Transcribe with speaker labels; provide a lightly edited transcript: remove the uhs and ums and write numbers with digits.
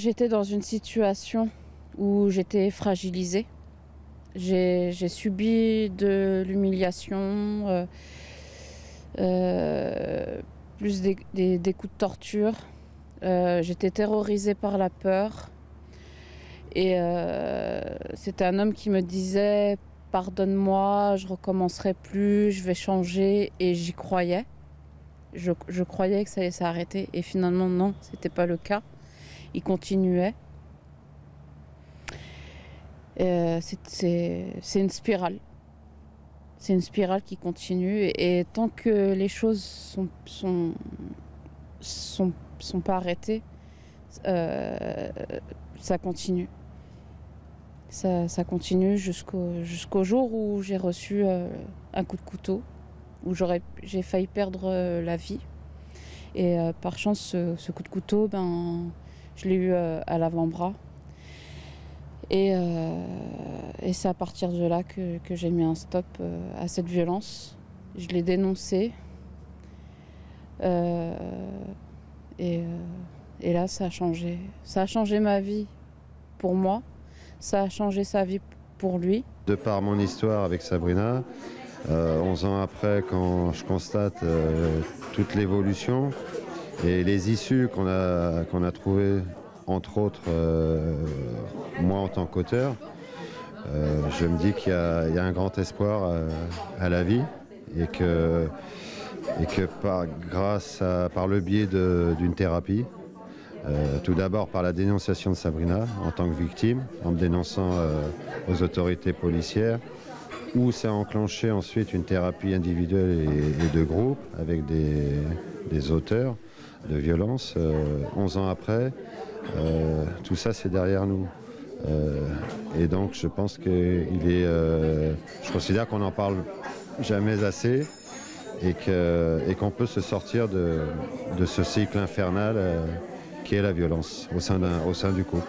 Speaker 1: J'étais dans une situation où j'étais fragilisée. J'ai subi de l'humiliation, plus des coups de torture. J'étais terrorisée par la peur. Et c'était un homme qui me disait « Pardonne-moi, je recommencerai plus, je vais changer ». Et j'y croyais. Je croyais que ça allait s'arrêter. Et finalement, non, c'était pas le cas. Il continuait. C'est une spirale. C'est une spirale qui continue. Et tant que les choses sont pas arrêtées, ça continue. Ça continue jusqu'au jour où j'ai reçu un coup de couteau, où j'ai failli perdre la vie. Et par chance, ce coup de couteau, je l'ai eu à l'avant-bras. Et c'est à partir de là que j'ai mis un stop à cette violence. Je l'ai dénoncé. Et là, ça a changé. Ça a changé ma vie pour moi. Ça a changé sa vie pour lui.
Speaker 2: De par mon histoire avec Sabrina, 11 ans après, quand je constate toute l'évolution et les issues qu'on a trouvées, entre autres, moi en tant qu'auteur, je me dis qu'il y a un grand espoir à la vie et que par le biais d'une thérapie, tout d'abord par la dénonciation de Sabrina en tant que victime, en me dénonçant aux autorités policières, où ça a enclenché ensuite une thérapie individuelle et de groupe avec des auteurs de violences. 11 ans après, tout ça c'est derrière nous. Et donc je pense je considère qu'on n'en parle jamais assez et qu'on peut se sortir de ce cycle infernal qui est la violence au sein du couple.